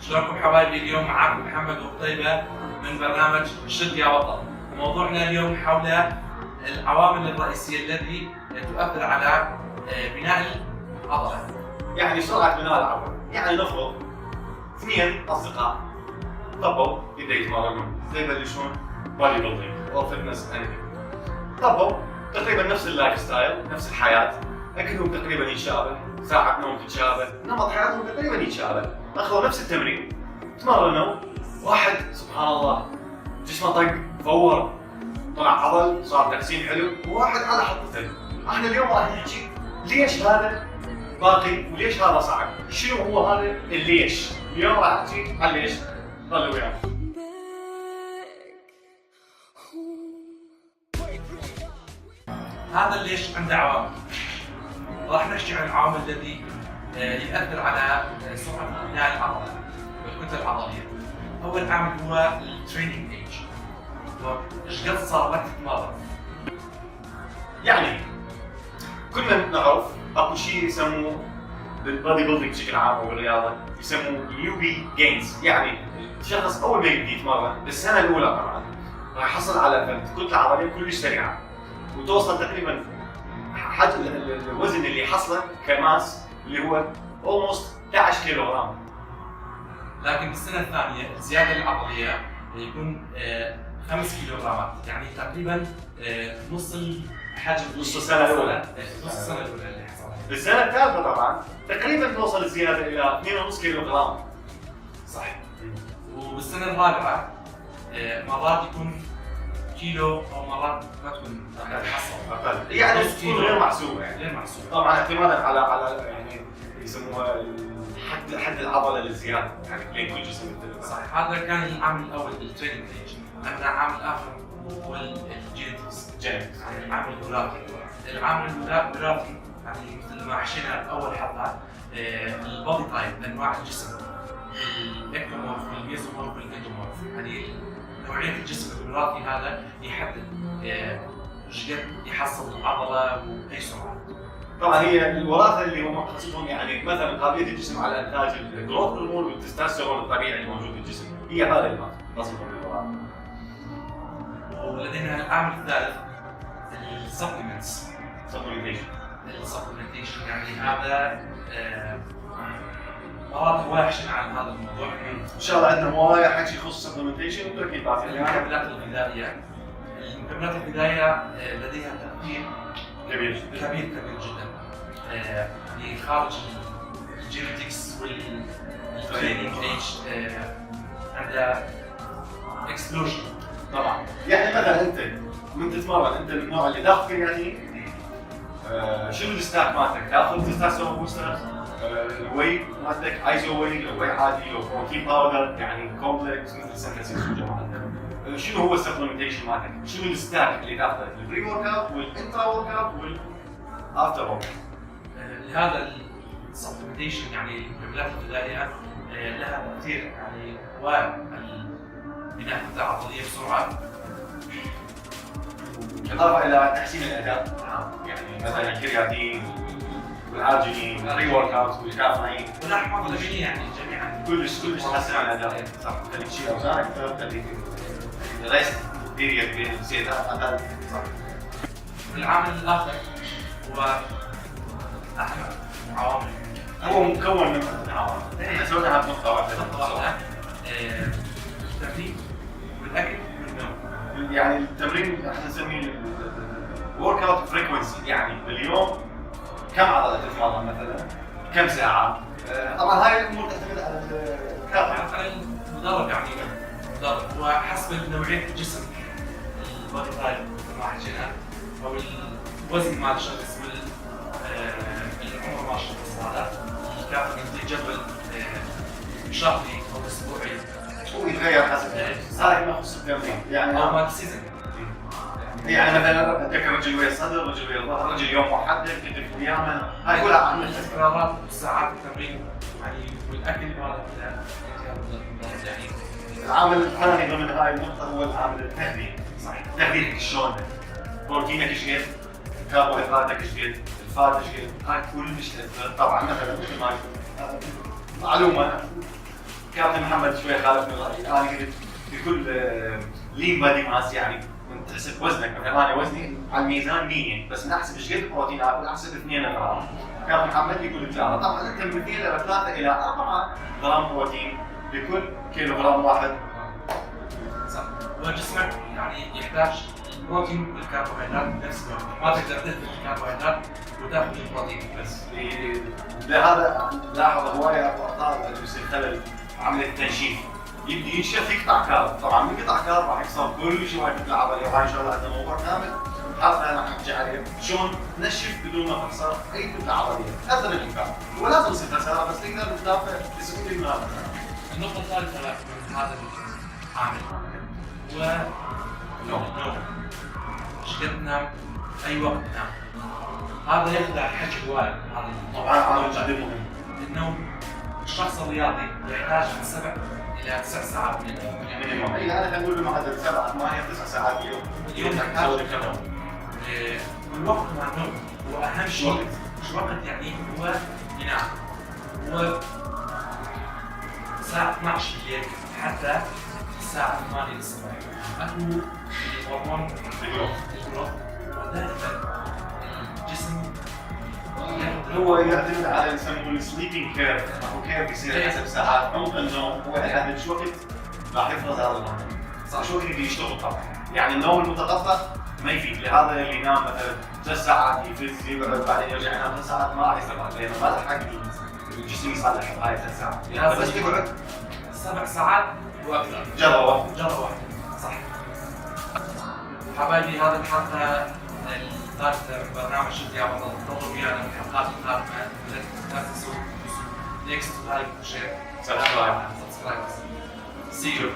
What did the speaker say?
شلونكم حبايبي؟ اليوم معاكم محمد وقطيبة من برنامج شد يا وطن. موضوعنا اليوم حول العوامل الرئيسية التي تؤثر على بناء العضلة. يعني سرعة بناء العضلة، يعني نفرض اثنين أصدقاء طبوا يبدأ يتمرنون زي يبلشون بادي بيلدينج أو فتنس طبوا تقريبا نفس اللايف ستايل، نفس الحياة، أكلهم تقريبا يتشابه، ساعة نوم تتشابه، نمط حياتهم تقريبا يتشابه، أخذوا نفس التمرين، تمرنوا، واحد سبحان الله جسمه طق فور، طلع عضل، صار تقسيم حلو، وواحد على حطته. احنا اليوم راح نحكي ليش هذا باقي وليش هذا صعب؟ شنو هو هذا الليش؟ اليوم راح نحكي على ليش. ضلوا ويانا. هذا ليش عنده عوامل. راح نحكي عن العوامل التي يؤثر على سرعة بناء العضلة والكتلة العضلية. أول عامل هو التريننج ايج. ايش قد صار لك تتمرن؟ يعني كلنا نعرف اكو شيء يسموه بالبادي بيلدينج بشكل عام او بالرياضه يسموه يو بي جينز، يعني الشخص اول ما يبدا يتمرن بالسنه الاولى طبعا راح يحصل على كتله عضليه كلش سريعه وتوصل تقريبا حجم الوزن اللي يحصله كماس اللي هو almost 11 كيلو غرام. لكن بالسنة الثانية الزيادة العضلية يكون 5 كيلو غرامات، يعني تقريبا نص الحجم، نص السنة الأولى. نص السنة الأولى اللي حصل. بالسنة الثالثة طبعا تقريبا توصل الزيادة إلى 2.5 كيلو غرام. صحيح. وبالسنة الرابعة مرات يكون كيلو او مرات ما تكون اقل، يعني تكون غير محسوبه، يعني غير محسوبه طبعا اعتمادا على يعني يسموها حد العضله للزياده، يعني بين كل جسم. صح. هذا كان العامل الاول بالتريننج ايج. عندنا عامل اخر هو الجينيتكس، يعني العامل الوراثي. العامل الوراثي يعني مثل ما حكينا باول حلقه البودي تايب، انواع الجسم، الاكتومورف والميزومورف والاندومورف، يعني نوعية الجسم الوراثي هذا يحدد ايش قد يحصل العضلة وأي سرعة. طبعا هي الوراثة اللي هم قصدهم يعني مثلا قابلية الجسم على إنتاج الجروث هرمون والتستوستيرون الطبيعي اللي موجود في الجسم، هي هذا اللي قصدهم بالوراثة. ولدينا العامل الثالث السبلمنتس. السبلمنتيشن يعني هذا مرات هواية عن هذا الموضوع. ان شاء الله عندنا هواية حكي يخص السبلمنتيشن وتركيب بعض المكملات الغذائية. المكملات الغذائية لديها تأثير كبير جدا خارج الجينيتكس والتريننج ايج. عندها اكسبلوجن طبعا. يعني مثلا انت من تتمرن انت من النوع اللي تاخذ يعني شنو الستاك مالتك؟ تاخذ تستوستيرون بوستر، الوي مالتك ايزو وي، لو وي عادي، لو بروتين باودر يعني كومبلكس مثل السنتسيس والجماعه. شنو هو السبلمنتيشن مالتك؟ شنو الستاك اللي تاخذه؟ البري ورك اوت والانترا ورك اوت والافتر ورك. لهذا السبلمنتيشن يعني المكملات الغذائيه لها تاثير يعني وبناء الكتله العضليه بسرعه، بالاضافه الى تحسين الاداء، يعني مثلا الكرياتين والارجينين والبري ورك اوت والكافيين والاحماض الامينيه، يعني جميعا كلش تحسن الاداء. صح، تخليك تشيل اوزان اكثر، تخليك الريست بيريد بين الزيادات اقل. صح. العامل الاخر هو اهم عوامل، هو مكون من عوامل. احنا سويناها بنقطه واحده. التمرين والاكل والنوم. يعني التمرين احنا نسميه الورك اوت فريكونسي، يعني باليوم كم عضله تتمرن مثلا؟ كم ساعه؟ طبعا هاي الامور تعتمد على الكابتن، على المدرب، يعني المدرب وحسب نوعيه الجسم، البودي تايب مثل ما حكينا، او الوزن مال الشخص والعمر مال الشخص. هذا الكابتن ينتج جدول شهري او اسبوعي ويتغير حسب هذا ما يخص التمرين، يعني او مال سيزون. يعني مثلا عندك رجل ويا الصدر، رجل ويا الظهر، رجل يوم محدد، كتف ويامه، هاي كلها عن الاستمرارات وساعات التمرين يعني والاكل وهذا كله يعني. العامل الثاني ضمن هاي النقطه هو العامل التغذيه. صحيح. تغذيتك شلون؟ بروتينك ايش قد؟ كربوهيدراتك ايش قد؟ الفات ايش قد؟ هاي كلش تاثر. طبعا مثلا مثل ما معلومه كابتن محمد شوي خالفني الراي، انا قلت بكل لين بادي ماس يعني انت تحسب وزنك، مثلا انا وزني على الميزان 100 بس نحسب ايش قد بروتين اكل، احسب 2 غرام. كابتن محمد يقول 3. طبعا انت من 2 الى 3 الى 4 غرام بروتين لكل كيلو جرام واحد. صح. وجسمك يعني يحتاج البروتين والكربوهيدرات بنفس الوقت، ما تقدر تهدر الكربوهيدرات وتاخذ البروتين بس. لهذا لاحظ هوايه ابطال اللي يصير خلل عمليه التنشيف، يبدي ينشف يقطع كارب، طبعا من قطع كارب راح يحصل كل شيء وايد العضلي، وهاي ان شاء الله عندنا موضوع كامل حلقه انا حنحكي عليه شلون تنشف بدون ما تخسر اي كتله عضليه قدر الامكان، ولازم تصير خساره بس تقدر تدافع بسهوله من هذا. النقطة الثالثة من هذا العامل هو النوم. ايش قد تنام؟ اي وقت تنام. هذا يخدع الحجم وايد، هذا طبعا جدا مهم. النوم الشخص الرياضي يحتاج من 7 إلى 9 ساعات من النوم. اي انا نقول بمعدل 7 8 9 ساعات اليوم. اليوم تحتاج النوم. والوقت مع النوم هو اهم شيء. مش وقت يعني هو ينام. هو الساعة 12 بالليل حتى الساعة 8 الصباح. أكو هرمون الجروث ودائما الجسم هو يعتمد على يسمونه السليبنج كيرف، هو كيرف يصير حسب ساعات عمق النوم، هو يحدد شو وقت راح يفرز هذا الهرمون، صح شو وقت يبي يشتغل طبعا، يعني النوم المتقطع ما يفيد، لهذا اللي ينام مثلا 3 ساعات يفز يقعد بعدين يرجع ينام 3 ساعات ما راح يستفاد لانه ما لحق الجسم يصلح بهاي 3 ساعات، بس يقعد 7 ساعات واكثر. جرة واحدة. جرة واحدة، صح. حبايبي هذه الحلقة الثالثة من برنامج يا بطل، انتظروا ويانا في الحلقات القادمة، لا تنسوا next لايك وشير. سبسكرايب. See you.